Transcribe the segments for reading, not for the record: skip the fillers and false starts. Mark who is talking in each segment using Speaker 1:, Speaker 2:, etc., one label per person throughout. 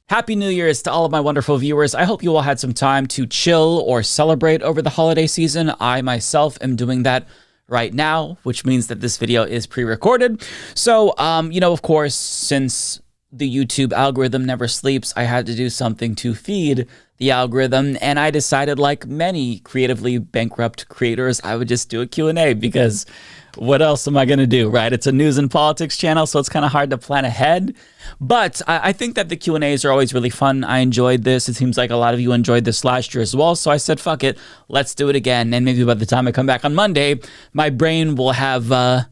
Speaker 1: Happy New Year's to all of my wonderful viewers. I hope you all had some time to chill or celebrate over the holiday season. I myself am doing that right now, which means that this video is pre-recorded. So, of course, since the YouTube algorithm never sleeps, I had to do something to feed the algorithm, and I decided, like many creatively bankrupt creators, I would just do a Q&A because what else am I going to do, right? It's a news and politics channel, so it's kind of hard to plan ahead. But I think that the Q&As are always really fun. I enjoyed this. It seems like a lot of you enjoyed this last year as well. So I said, fuck it, let's do it again. And maybe by the time I come back on Monday, my brain will have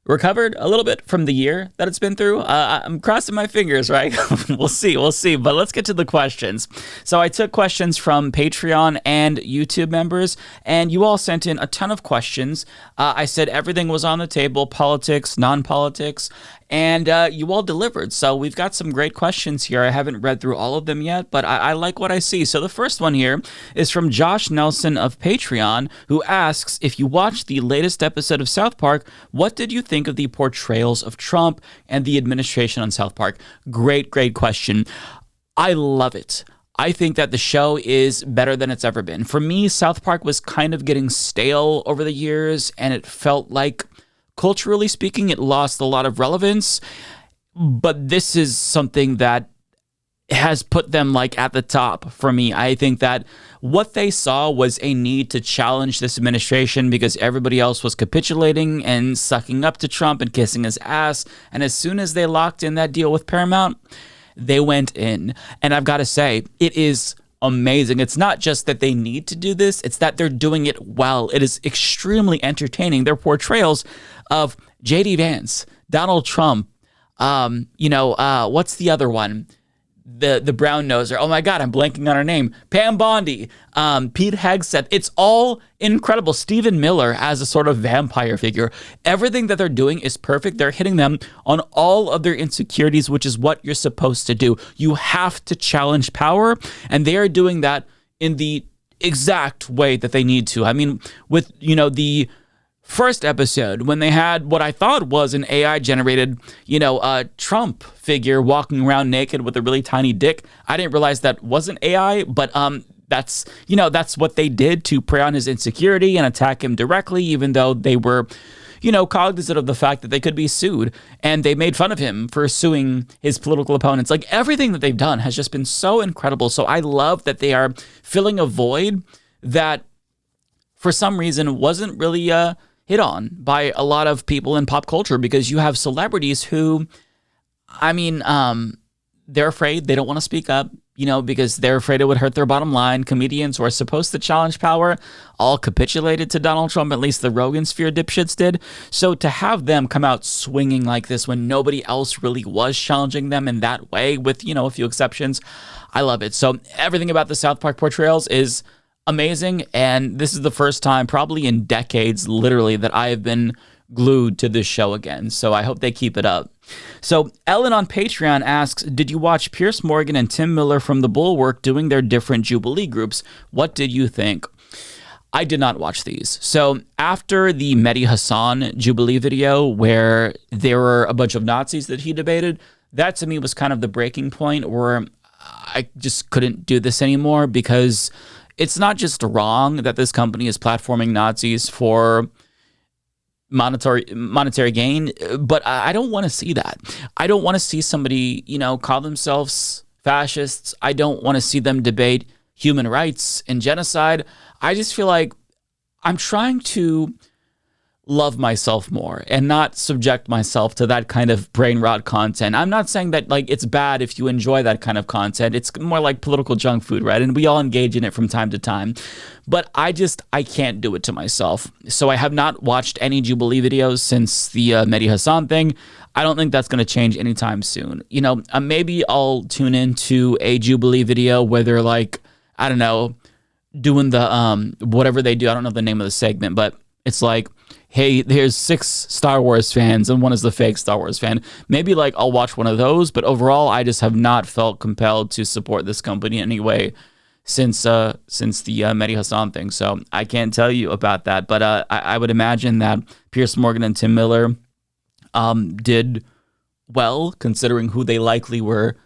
Speaker 1: recovered a little bit from the year that it's been through. I'm crossing my fingers, right? We'll see. But let's get to the questions. So I took questions from Patreon and YouTube members, and you all sent in a ton of questions. I said everything was on the table, politics, non-politics, and you all delivered. So we've got some great questions here. I haven't read through all of them yet, but I like what I see. So the first one here is from Josh Nelson of Patreon, who asks, if you watched the latest episode of South Park, what did you think of the portrayals of Trump and the administration on South Park? Great question. I love it. I think that the show is better than it's ever been. For me, South Park was kind of getting stale over the years, and it felt like, culturally speaking, it lost a lot of relevance, but this is something that has put them like at the top for me. I think that what they saw was a need to challenge this administration because everybody else was capitulating and sucking up to Trump and kissing his ass. And as soon as they locked in that deal with Paramount, they went in. And I've got to say, it is amazing. It's not just that they need to do this, it's that they're doing it well. It is extremely entertaining. Their portrayals of J.D. Vance, Donald Trump, what's the other one? The brown noser. Oh my God, I'm blanking on her name. Pam Bondi, Pete Hegseth. It's all incredible. Stephen Miller as a sort of vampire figure. Everything that they're doing is perfect. They're hitting them on all of their insecurities, which is what you're supposed to do. You have to challenge power, and they are doing that in the exact way that they need to. I mean, with, the first episode, when they had what I thought was an AI-generated, Trump figure walking around naked with a really tiny dick. I didn't realize that wasn't AI, but that's what they did to prey on his insecurity and attack him directly, even though they were, cognizant of the fact that they could be sued. And they made fun of him for suing his political opponents. Like, everything that they've done has just been so incredible. So I love that they are filling a void that, for some reason, wasn't really hit on by a lot of people in pop culture, because you have celebrities who, they're afraid, they don't want to speak up, because they're afraid it would hurt their bottom line. Comedians who are supposed to challenge power all capitulated to Donald Trump, at least the Rogan sphere dipshits did. So to have them come out swinging like this when nobody else really was challenging them in that way, with, a few exceptions, I love it. So everything about the South Park portrayals is amazing, and this is the first time probably in decades, literally, that I have been glued to this show again. So I hope they keep it up. So Ellen on Patreon asks, did you watch Piers Morgan and Tim Miller from The Bulwark doing their different Jubilee groups? What did you think? I did not watch these. So after the Mehdi Hasan Jubilee video, where there were a bunch of Nazis that he debated, that to me was kind of the breaking point where I just couldn't do this anymore, because it's not just wrong that this company is platforming Nazis for monetary gain, but I don't want to see that. I don't want to see somebody, call themselves fascists. I don't want to see them debate human rights and genocide. I just feel like I'm trying to love myself more and not subject myself to that kind of brain rot content. I'm not saying that it's bad if you enjoy that kind of content. It's more like political junk food, right? And we all engage in it from time to time. But I can't do it to myself. So I have not watched any Jubilee videos since the Mehdi Hasan thing. I don't think that's going to change anytime soon. Maybe I'll tune into a Jubilee video where they're I don't know, doing the whatever they do. I don't know the name of the segment, but it's like, hey, here's 6 Star Wars fans and one is the fake Star Wars fan. Maybe I'll watch one of those, but overall I just have not felt compelled to support this company anyway since the Mehdi Hasan thing. So I can't tell you about that, but I would imagine that Piers Morgan and Tim Miller did well, considering who they likely were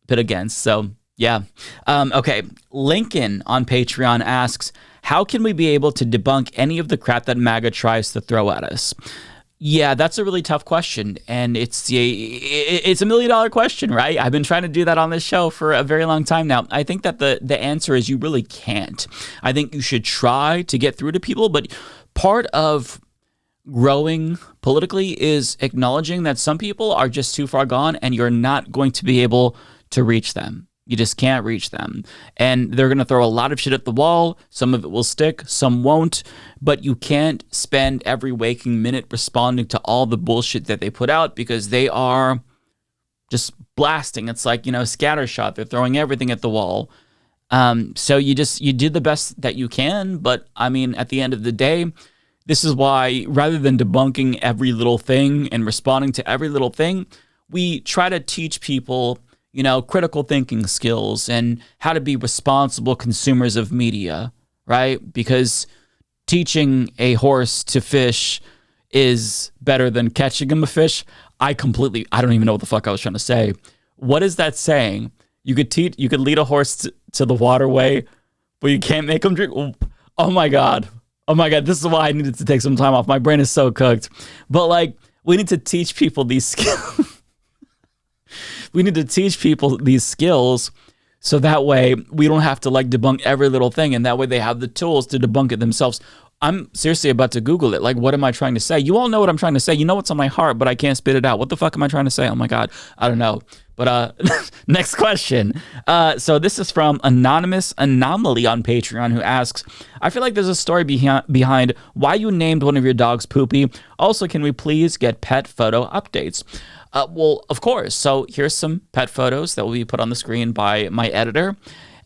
Speaker 1: pit against. So yeah. Okay. Lincoln on Patreon asks, how can we be able to debunk any of the crap that MAGA tries to throw at us? Yeah, that's a really tough question, and it's $1 million question, right? I've been trying to do that on this show for a very long time now. I think that the answer is you really can't. I think you should try to get through to people, but part of growing politically is acknowledging that some people are just too far gone, and you're not going to be able to reach them. You just can't reach them. And they're going to throw a lot of shit at the wall. Some of it will stick, some won't. But you can't spend every waking minute responding to all the bullshit that they put out because they are just blasting. It's like, scattershot. They're throwing everything at the wall. So you do the best that you can. But I mean, at the end of the day, this is why rather than debunking every little thing and responding to every little thing, we try to teach people critical thinking skills and how to be responsible consumers of media, right? Because teaching a horse to fish is better than catching him a fish. I don't even know what the fuck I was trying to say. What is that saying? You could lead a horse to the waterway, but you can't make him drink. Oh my God. This is why I needed to take some time off. My brain is so cooked. But we need to teach people these skills. We need to teach people these skills so that way we don't have to debunk every little thing, and that way they have the tools to debunk it themselves. I'm seriously about to Google it. What am I trying to say? You all know what I'm trying to say. You know what's on my heart, but I can't spit it out. What the fuck am I trying to say? Oh my God. I don't know. But next question. So this is from Anonymous Anomaly on Patreon, who asks, I feel like there's a story behind why you named one of your dogs Poopy. Also, can we please get pet photo updates? Well, of course. So here's some pet photos that will be put on the screen by my editor.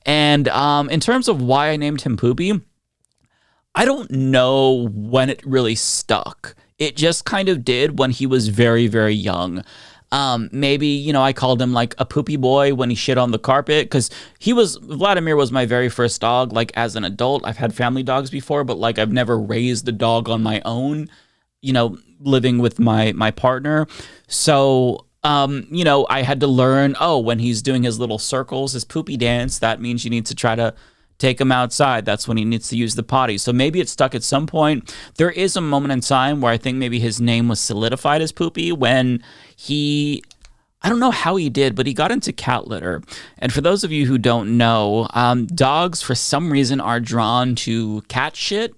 Speaker 1: And in terms of why I named him Poopy, I don't know when it really stuck. It just kind of did when he was very, very young. Maybe, I called him a poopy boy when he shit on the carpet, because Vladimir was my very first dog, as an adult. I've had family dogs before, but I've never raised a dog on my own, living with my partner. So, I had to learn, when he's doing his little circles, his poopy dance, that means you need to try to take him outside. That's when he needs to use the potty. So maybe it stuck at some point. There is a moment in time where I think maybe his name was solidified as Poopy when I don't know how he did, but he got into cat litter. And for those of you who don't know, dogs for some reason are drawn to cat shit.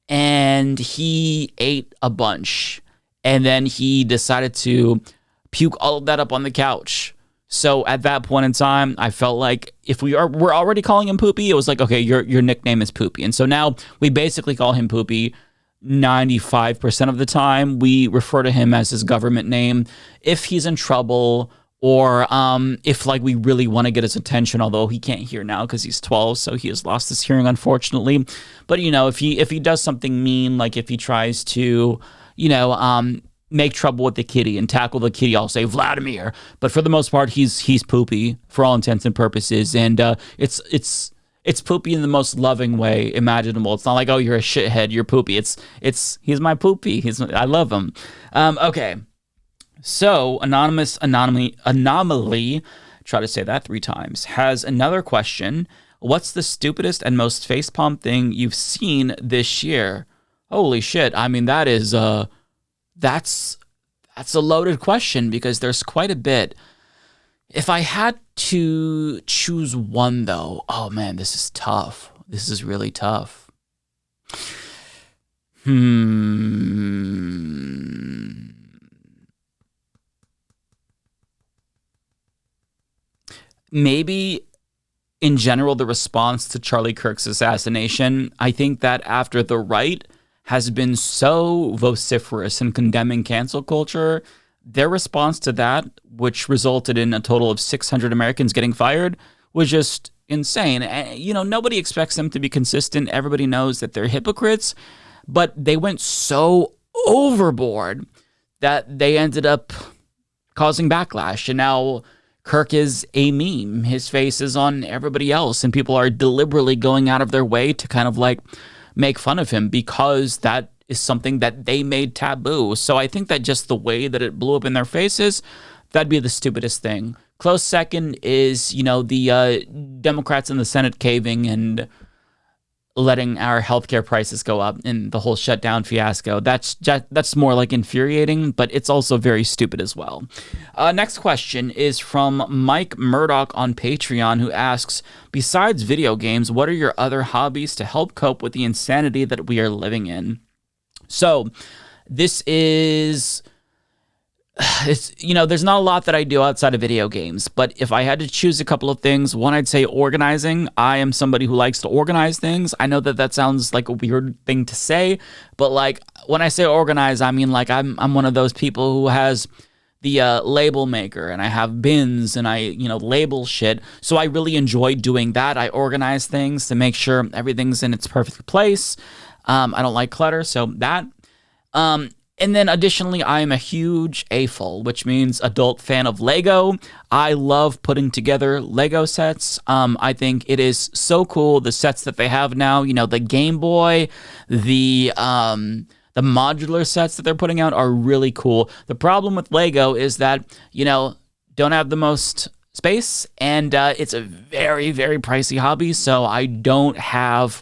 Speaker 1: And he ate a bunch. And then he decided to puke all of that up on the couch. So at that point in time, I felt like if we're already calling him Poopy, it was okay, your nickname is Poopy. And so now we basically call him Poopy 95% of the time. We refer to him as his government name. If he's in trouble or if we really want to get his attention, although he can't hear now because he's 12, so he has lost his hearing, unfortunately. But, if he does something mean, if he tries to, make trouble with the kitty and tackle the kitty, I'll say Vladimir. But for the most part, he's Poopy for all intents and purposes, and it's Poopy in the most loving way imaginable. It's not oh, you're a shithead, you're Poopy. He's my Poopy. I love him. Okay, so Anonymous Anomaly, try to say that 3 times, has another question. What's the stupidest and most facepalm thing you've seen this year? Holy shit! I mean, that is That's a loaded question because there's quite a bit. If I had to choose one, though, oh man, this is tough. This is really tough. Maybe in general, the response to Charlie Kirk's assassination, I think that after the right has been so vociferous in condemning cancel culture, their response to that, which resulted in a total of 600 Americans getting fired, was just insane. And, nobody expects them to be consistent. Everybody knows that they're hypocrites, but they went so overboard that they ended up causing backlash. And now Kirk is a meme. His face is on everybody else, and people are deliberately going out of their way to kind of make fun of him because that is something that they made taboo. So I think that just the way that it blew up in their faces, that'd be the stupidest thing. Close second is, the Democrats in the Senate caving and letting our healthcare prices go up and the whole shutdown fiasco. That's more like infuriating, but it's also very stupid as well. Next question is from Mike Murdoch on Patreon, who asks, besides video games, what are your other hobbies to help cope with the insanity that we are living in? So this is... there's not a lot that I do outside of video games, but if I had to choose a couple of things, one, I'd say organizing. I am somebody who likes to organize things. I know that sounds like a weird thing to say, but like when I say organize, I mean like I'm one of those people who has the label maker, and I have bins, and I label shit. So I really enjoy doing that. I organize things to make sure everything's in its perfect place. I don't like clutter, so that. And then additionally, I am a huge AFOL, which means adult fan of Lego. I love putting together Lego sets. I think it is so cool, the sets that they have now. The Game Boy, the modular sets that they're putting out are really cool. The problem with Lego is that, don't have the most space, and it's a very, very pricey hobby, so I don't have...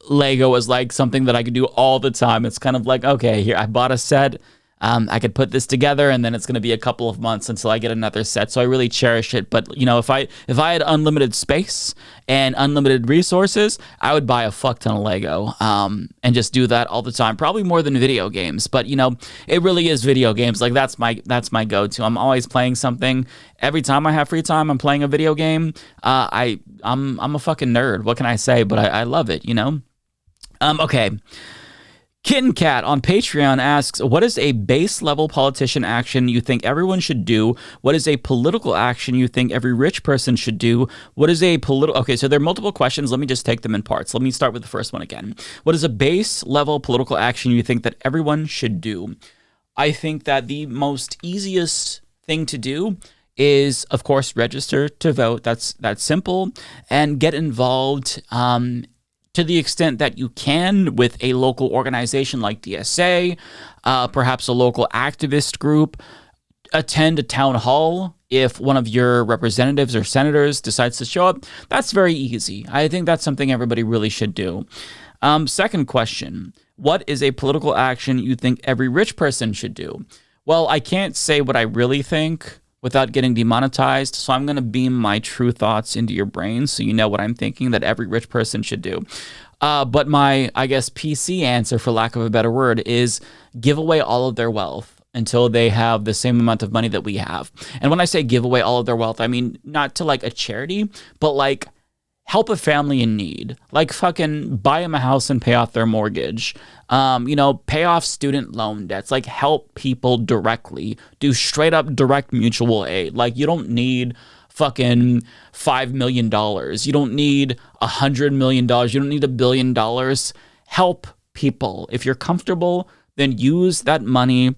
Speaker 1: Lego is like something that I could do all the time. It's kind of like, okay, here, I bought a set. I could put this together, and then it's going to be a couple of months until I get another set. So I really cherish it. But, if I had unlimited space and unlimited resources, I would buy a fuck ton of Lego and just do that all the time. Probably more than video games. But, it really is video games. Like, that's my go-to. I'm always playing something. Every time I have free time, I'm playing a video game. I'm a fucking nerd. What can I say? But I love it, Okay. Kitten Cat on Patreon asks, what is a base level politician action you think everyone should do? What is a political action you think every rich person should do? What is a political... Okay, so there are multiple questions. Let me just take them in parts. Let me start with the first one again. What is a base level political action you think that everyone should do? I think that the most easiest thing to do is, of course, register to vote. That's simple. And get involved to the extent that you can with a local organization like DSA, perhaps a local activist group. Attend a town hall if one of your representatives or senators decides to show up. That's very easy. I think that's something everybody really should do. Second question, what is a political action you think every rich person should do? Well, I can't say what I really think without getting demonetized, so I'm going to beam my true thoughts into your brain so you know what I'm thinking that every rich person should do. But my, I guess, PC answer, for lack of a better word, is give away all of their wealth until they have the same amount of money that we have. And when I say give away all of their wealth, I mean not to like a charity, but like help a family in need. Like fucking buy them a house and pay off their mortgage. Pay off student loan debts. Like help people directly. Do straight up direct mutual aid. Like you don't need fucking $5 million. You don't need $100 million. You don't need $1 billion. Help people. If you're comfortable, then use that money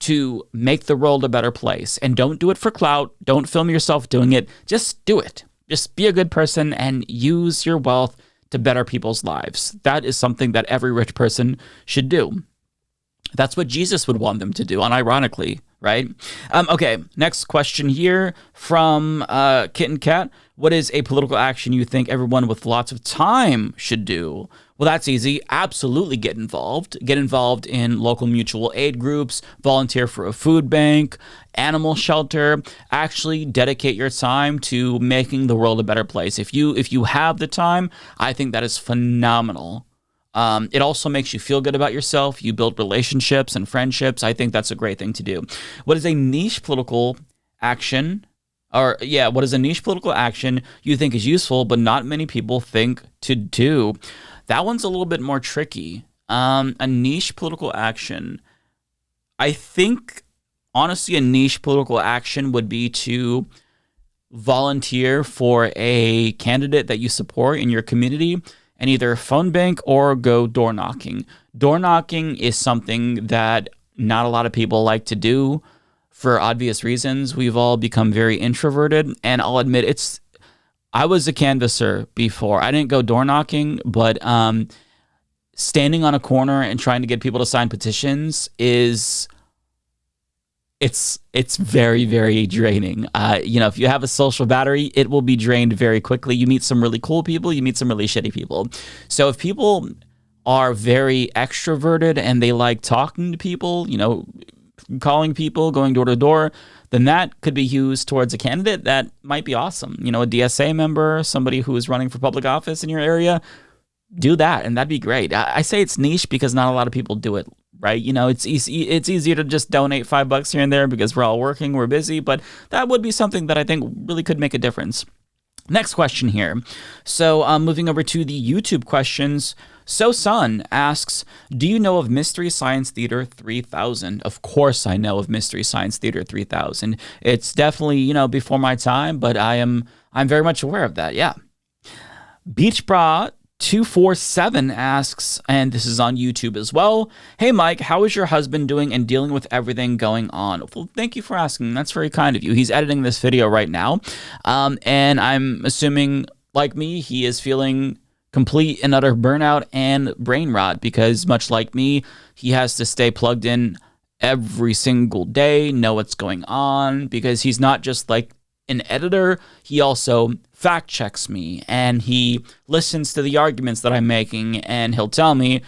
Speaker 1: to make the world a better place. And don't do it for clout. Don't film yourself doing it. Just do it. Just be a good person and use your wealth to better people's lives. That is something that every rich person should do. That's what Jesus would want them to do, unironically, right? Okay, next question here from Kitten Cat. What is a political action you think everyone with lots of time should do? Well, that's easy. Absolutely get involved. Get involved in local mutual aid groups, volunteer for a food bank, animal shelter. Actually dedicate your time to making the world a better place. If you have the time, I think that is phenomenal. It also makes you feel good about yourself. You build relationships and friendships. I think that's a great thing to do. What is a niche political action? What is a niche political action you think is useful, but not many people think to do? That one's a little bit more tricky. A niche political action. I think, honestly, a niche political action would be to volunteer for a candidate that you support in your community and either phone bank or go door knocking. Door knocking is something that not a lot of people like to do for obvious reasons. We've all become very introverted, and I'll admit I was a canvasser before. I didn't go door knocking, but standing on a corner and trying to get people to sign petitions is it's very, very draining. You know, if you have a social battery, it will be drained very quickly. You meet some really cool people, you meet some really shitty people. So if people are very extroverted and they like talking to people, you know, calling people, going door to door, then that could be used towards a candidate that might be awesome. You know, a DSA member, somebody who is running for public office in your area, do that, and that'd be great. I say it's niche because not a lot of people do it, right? You know, it's easier to just donate $5 here and there because we're all working, we're busy, but that would be something that I think really could make a difference. Next question here. So moving over to the YouTube questions. So Sun asks, do you know of Mystery Science Theater 3000? Of course I know of Mystery Science Theater 3000. It's definitely, you know, before my time, but I'm very much aware of that, yeah. Beach Bra 247 asks, and this is on YouTube as well. Hey, Mike, how is your husband doing and dealing with everything going on? Well, thank you for asking. That's very kind of you. He's editing this video right now. And I'm assuming, like me, he is feeling complete and utter burnout and brain rot because, much like me, he has to stay plugged in every single day, know what's going on, because he's not just like an editor, he also fact checks me and he listens to the arguments that I'm making and he'll tell me,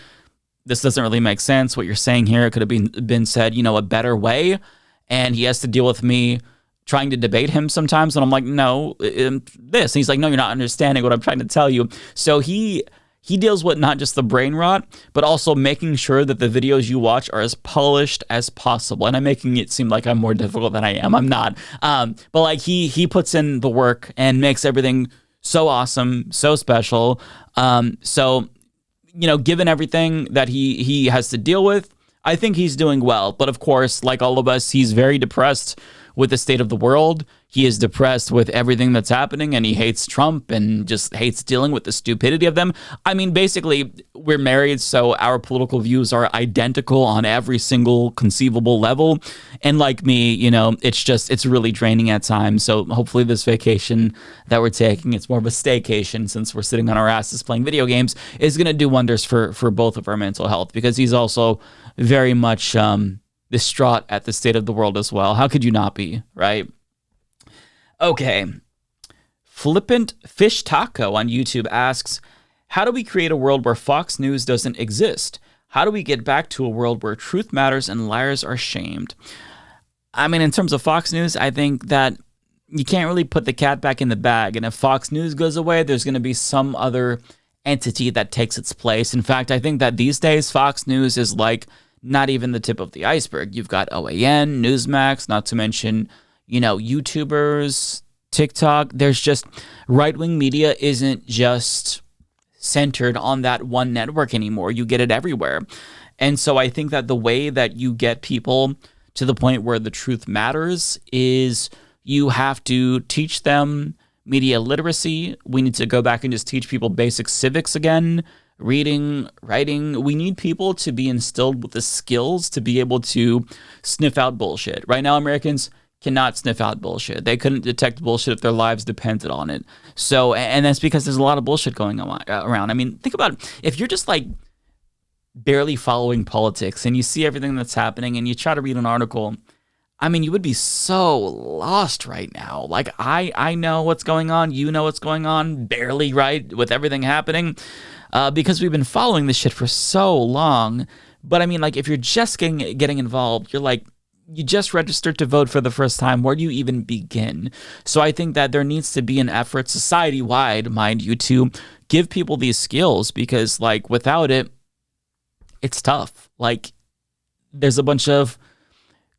Speaker 1: this doesn't really make sense. What you're saying here, it could have been said, you know, a better way. And he has to deal with me trying to debate him sometimes. And I'm like, no, this. And he's like, no, you're not understanding what I'm trying to tell you. So he deals with not just the brain rot, but also making sure that the videos you watch are as polished as possible. And I'm making it seem like I'm more difficult than I am. I'm not. But like he puts in the work and makes everything so awesome, so special. So, you know, given everything that he has to deal with, I think he's doing well. But of course, like all of us, he's very depressed with the state of the world. He is depressed with everything that's happening, and he hates Trump and just hates dealing with the stupidity of them. I mean, basically, we're married, so our political views are identical on every single conceivable level. And like me, you know, it's really draining at times. So hopefully this vacation that we're taking, it's more of a staycation since we're sitting on our asses playing video games, is going to do wonders for both of our mental health, because he's also very much distraught at the state of the world as well. How could you not be, right? Okay. Flippant Fish Taco on YouTube asks, how do we create a world where Fox News doesn't exist? How do we get back to a world where truth matters and liars are shamed? I mean, in terms of Fox News, I think that you can't really put the cat back in the bag. And if Fox News goes away, there's going to be some other entity that takes its place. In fact, I think that these days, Fox News is like not even the tip of the iceberg. You've got OAN, Newsmax, not to mention, you know, YouTubers, TikTok. There's just right-wing media isn't just centered on that one network anymore. You get it everywhere. And so I think that the way that you get people to the point where the truth matters is you have to teach them media literacy. We need to go back and just teach people basic civics again. Reading, writing. We need people to be instilled with the skills to be able to sniff out bullshit. Right now, Americans cannot sniff out bullshit. They couldn't detect bullshit if their lives depended on it. So, and that's because there's a lot of bullshit going on around. I mean, think about it. If you're just like barely following politics and you see everything that's happening and you try to read an article, I mean, you would be so lost right now. Like, I know what's going on. You know what's going on, barely, right, with everything happening. Because we've been following this shit for so long. But I mean, like, if you're just getting involved, you're like, you just registered to vote for the first time. Where do you even begin? So I think that there needs to be an effort, society-wide, mind you, to give people these skills, because, like, without it, it's tough. Like, there's a bunch of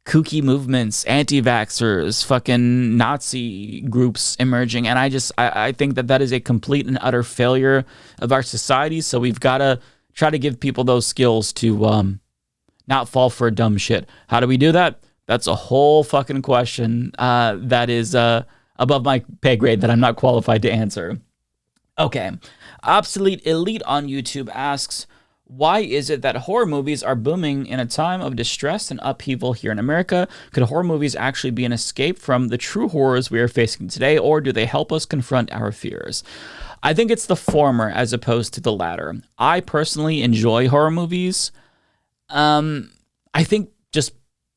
Speaker 1: kooky movements, anti-vaxxers, fucking Nazi groups emerging. And I think that is a complete and utter failure of our society. So we've got to try to give people those skills to not fall for dumb shit. How do we do that? That's a whole fucking question that is above my pay grade that I'm not qualified to answer. Okay. Obsolete Elite on YouTube asks, why is it that horror movies are booming in a time of distress and upheaval here in America? Could horror movies actually be an escape from the true horrors we are facing today, or do they help us confront our fears? I think it's the former as opposed to the latter. I personally enjoy horror movies. I think just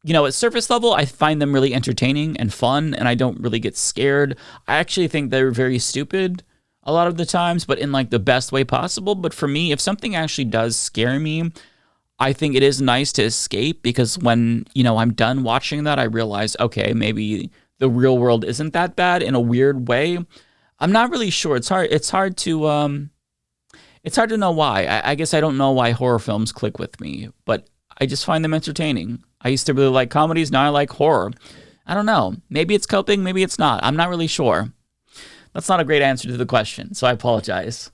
Speaker 1: at surface level, I find them really entertaining and fun, and I don't really get scared. I actually think they're very stupid a lot of the times, but in like the best way possible. But for me, if something actually does scare me, I think it is nice to escape, because when, I'm done watching that, I realize, okay, maybe the real world isn't that bad in a weird way. I'm not really sure. It's hard to know why. I guess I don't know why horror films click with me, but I just find them entertaining. I used to really like comedies. Now I like horror. I don't know. Maybe it's coping. Maybe it's not. I'm not really sure. That's not a great answer to the question, so I apologize.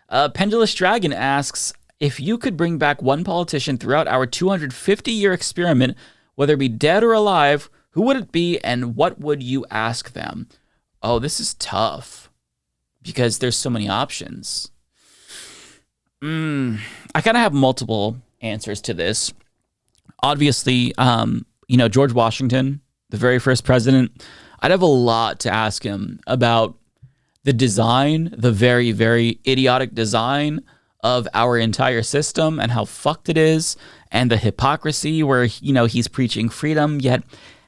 Speaker 1: Pendulous Dragon asks, if you could bring back one politician throughout our 250-year experiment, whether it be dead or alive, who would it be and what would you ask them? Oh, this is tough because there's so many options. I kind of have multiple answers to this. Obviously, George Washington, the very first president, I'd have a lot to ask him about the design, the very, very idiotic design of our entire system and how fucked it is, and the hypocrisy where, he's preaching freedom yet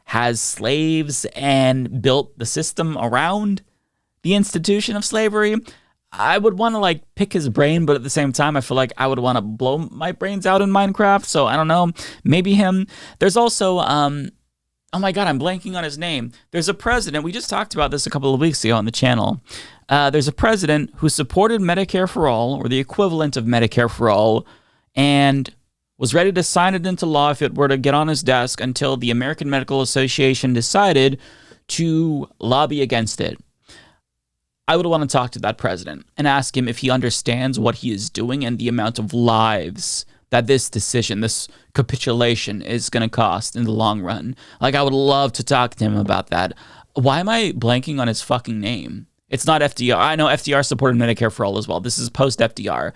Speaker 1: has slaves and built the system around the institution of slavery. I would want to pick his brain, but at the same time, I feel like I would want to blow my brains out in Minecraft. So I don't know, maybe him. There's also, oh my God, I'm blanking on his name. There's a president, we just talked about this a couple of weeks ago on the channel. There's a president who supported Medicare for all, or the equivalent of Medicare for all, and was ready to sign it into law if it were to get on his desk until the American Medical Association decided to lobby against it. I would want to talk to that president and ask him if he understands what he is doing and the amount of lives that this decision, this capitulation is going to cost in the long run. I would love to talk to him about that. Why am I blanking on his fucking name? It's not FDR. I know FDR supported Medicare for all as well. This is post-FDR.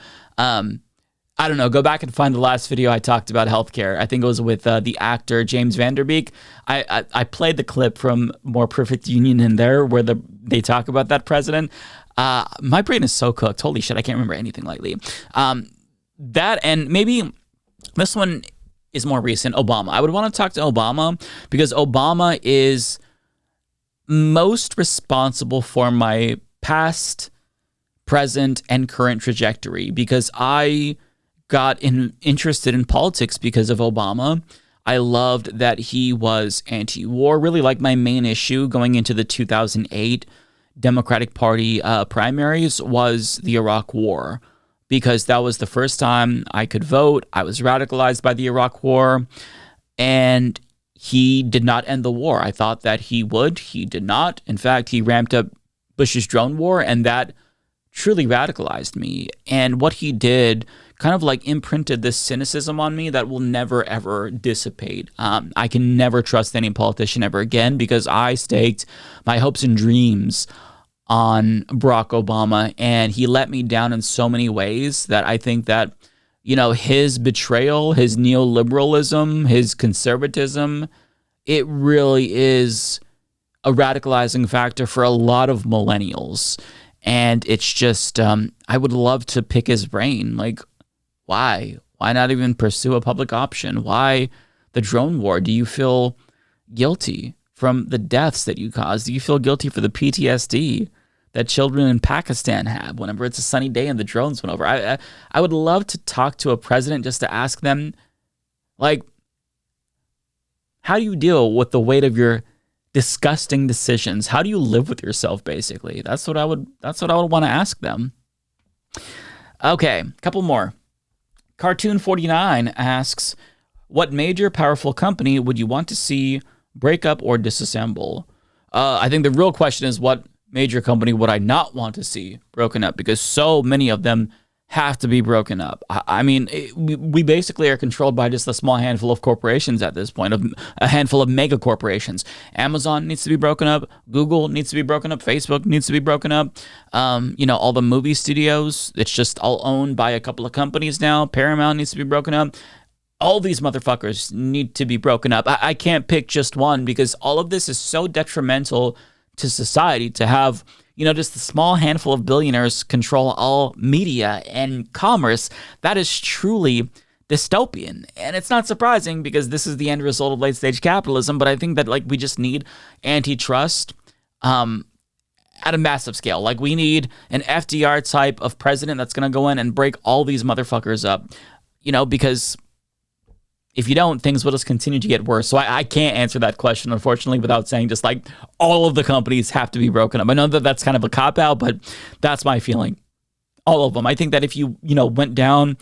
Speaker 1: I don't know. Go back and find the last video I talked about healthcare. I think it was with the actor James Van Der Beek. I played the clip from More Perfect Union in there where they talk about that president. My brain is so cooked. Holy shit, I can't remember anything lately. That, and maybe this one is more recent, Obama. I would want to talk to Obama because Obama is most responsible for my past, present, and current trajectory, because I got interested in politics because of Obama. I loved that he was anti-war, really my main issue going into the 2008 Democratic Party primaries was the Iraq War, because that was the first time I could vote. I was radicalized by the Iraq War, and he did not end the war. I thought that he would. He did not. In fact, he ramped up Bush's drone war, and that truly radicalized me. And what he did kind of imprinted this cynicism on me that will never, ever dissipate. I can never trust any politician ever again because I staked my hopes and dreams on Barack Obama, and he let me down in so many ways that I think that, his betrayal, his neoliberalism, his conservatism, it really is a radicalizing factor for a lot of millennials. And it's just, I would love to pick his brain. Why? Why not even pursue a public option? Why the drone war? Do you feel guilty from the deaths that you caused? Do you feel guilty for the PTSD that children in Pakistan have whenever it's a sunny day and the drones went over? I would love to talk to a president just to ask them, how do you deal with the weight of your disgusting decisions? How do you live with yourself, basically? That's what I would want to ask them. Okay, a couple more. Cartoon 49 asks, what major powerful company would you want to see break up or disassemble? I think the real question is, what major company would I not want to see broken up? Because so many of them have to be broken up. I mean, we basically are controlled by just a small handful of corporations at this point, a handful of mega corporations. Amazon needs to be broken up. Google needs to be broken up. Facebook needs to be broken up. All the movie studios, it's just all owned by a couple of companies now. Paramount needs to be broken up. All these motherfuckers need to be broken up. I can't pick just one because all of this is so detrimental to society to have, just a small handful of billionaires control all media and commerce. That is truly dystopian. And it's not surprising because this is the end result of late stage capitalism. But I think that like we just need antitrust at a massive scale. Like we need an FDR type of president that's going to go in and break all these motherfuckers up, because if you don't, things will just continue to get worse. So I can't answer that question, unfortunately, without saying just like all of the companies have to be broken up. I know that that's kind of a cop-out, but that's my feeling. All of them. I think that if you, went down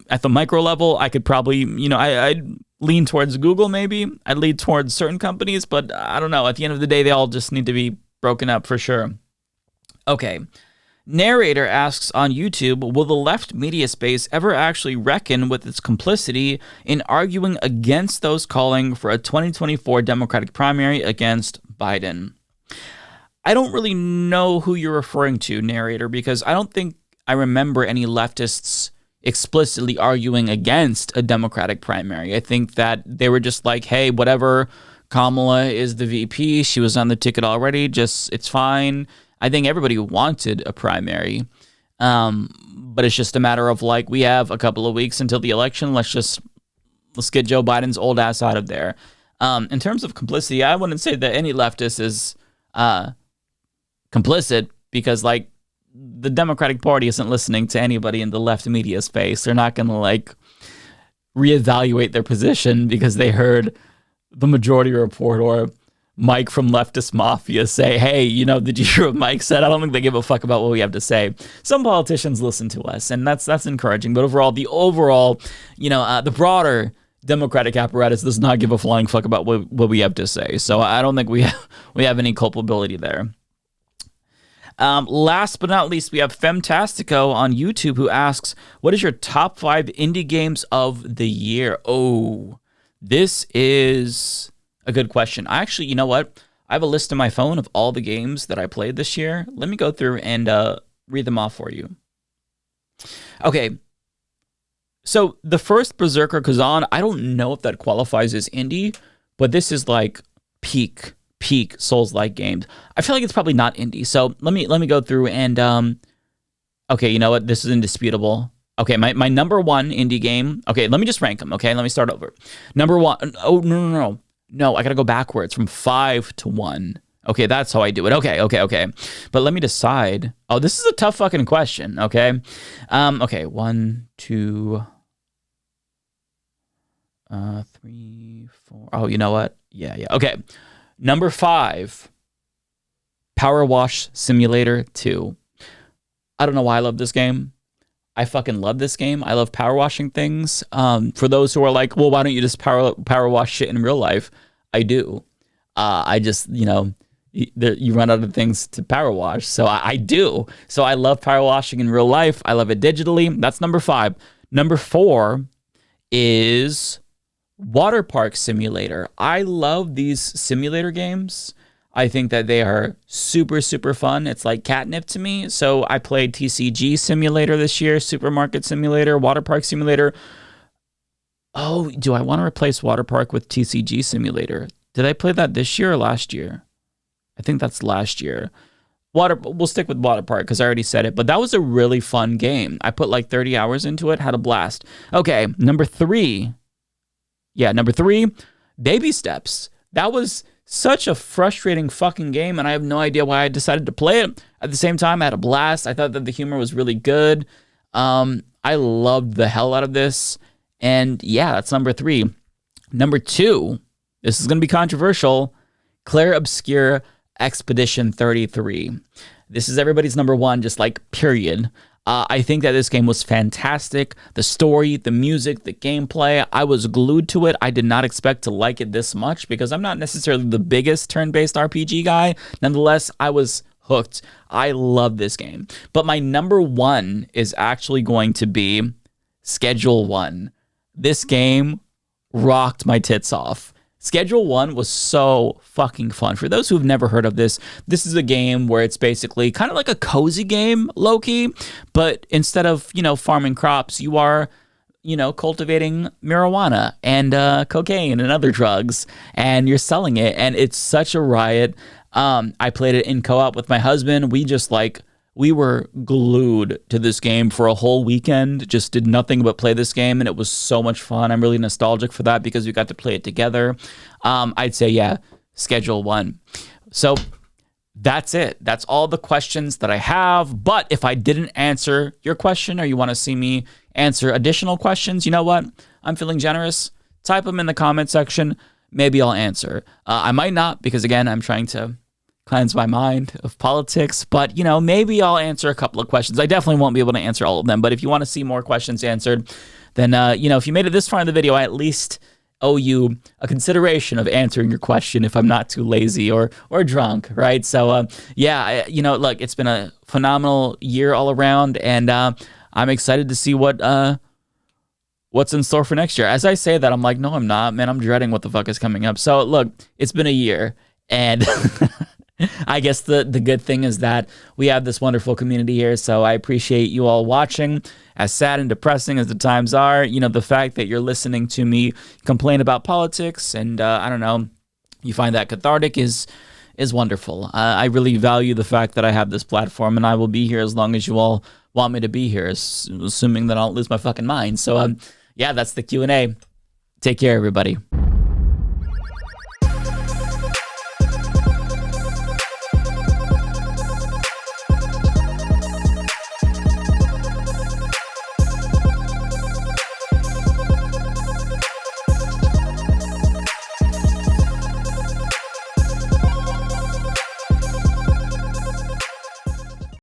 Speaker 1: at the micro level, I could probably, I'd lean towards Google maybe. I'd lean towards certain companies, but I don't know. At the end of the day, they all just need to be broken up for sure. Okay. Narrator asks on YouTube, will the left media space ever actually reckon with its complicity in arguing against those calling for a 2024 Democratic primary against Biden? I don't really know who you're referring to, Narrator, because I don't think I remember any leftists explicitly arguing against a Democratic primary. I think that they were just like, hey, whatever, Kamala is the VP, she was on the ticket already, it's fine. I think everybody wanted a primary, but it's just a matter of like, we have a couple of weeks until the election. Let's get Joe Biden's old ass out of there. In terms of complicity, I wouldn't say that any leftist is complicit because like the Democratic Party isn't listening to anybody in the left media space. They're not going to like reevaluate their position because they heard the Majority Report or Mike from Leftist Mafia say, hey, did you hear what Mike said? I don't think they give a fuck about what we have to say. Some politicians listen to us, and that's encouraging. But overall, the broader Democratic apparatus does not give a flying fuck about what we have to say. So I don't think we have any culpability there. Last but not least, we have Femtastico on YouTube who asks, what is your top 5 indie games of the year? Oh, this is a good question. Actually, you know what? I have a list on my phone of all the games that I played this year. Let me go through and read them off for you. Okay. So the first Berserker Kazan, I don't know if that qualifies as indie, but this is like peak Souls-like games. I feel like it's probably not indie. So let me go through and okay, you know what? This is indisputable. Okay, my number 1 indie game. Okay, let me just rank them. Okay, let me start over. Number 1. Oh, no. No, I got to go backwards from 5 to 1. Okay, that's how I do it. Okay. But let me decide. Oh, this is a tough fucking question, okay? Okay, 1, 2, 3, 4. Oh, you know what? Yeah. Okay. Number 5, Power Wash Simulator 2. I don't know why I love this game. I fucking love this game. I love power washing things. For those who are like, well, why don't you just power wash shit in real life? I do. I just, you run out of things to power wash. So I do. So I love power washing in real life. I love it digitally. That's number 5. Number 4 is Water Park Simulator. I love these simulator games. I think that they are super, super fun. It's like catnip to me. So I played TCG Simulator this year, Supermarket Simulator, Water Park Simulator. Oh, do I want to replace Water Park with TCG Simulator? Did I play that this year or last year? I think that's last year. We'll stick with Water Park because I already said it. But that was a really fun game. I put like 30 hours into it, had a blast. Okay, number 3. Yeah, number 3, Baby Steps. That was such a frustrating fucking game, and I have no idea why I decided to play it. At the same time, I had a blast. I thought that the humor was really good. I loved the hell out of this. And yeah, that's number 3. Number 2, this is going to be controversial, Claire Obscure Expedition 33. This is everybody's number 1, just like period. I think that this game was fantastic. The story, the music, the gameplay, I was glued to it. I did not expect to like it this much because I'm not necessarily the biggest turn-based RPG guy. Nonetheless, I was hooked. I love this game. But my number 1 is actually going to be Schedule 1. This game rocked my tits off. Schedule 1 was so fucking fun. For those who've never heard of this, this is a game where it's basically kind of like a cozy game, low-key, but instead of, farming crops, you are, cultivating marijuana and cocaine and other drugs, and you're selling it, and it's such a riot. I played it in co-op with my husband. We just we were glued to this game for a whole weekend, just did nothing but play this game, and it was so much fun. I'm really nostalgic for that because we got to play it together. I'd say, yeah, schedule one. So that's it. That's all the questions that I have. But if I didn't answer your question, or you want to see me answer additional questions, you know what? I'm feeling generous. Type them in the comment section. Maybe I'll answer. I might not, because again, I'm trying to cleanse my mind of politics, but maybe I'll answer a couple of questions. I definitely won't be able to answer all of them, but if you want to see more questions answered, then if you made it this far in the video, I at least owe you a consideration of answering your question if I'm not too lazy or drunk, right? So yeah, look, it's been a phenomenal year all around, and I'm excited to see what's in store for next year. As I say that, I'm like, no, I'm not, man. I'm dreading what the fuck is coming up. So look, it's been a year, and I guess the good thing is that we have this wonderful community here, so I appreciate you all watching. As sad and depressing as the times are, the fact that you're listening to me complain about politics and, I don't know, you find that cathartic is wonderful. I really value the fact that I have this platform, and I will be here as long as you all want me to be here, assuming that I don't lose my fucking mind. So, yeah, that's the Q&A. Take care, everybody.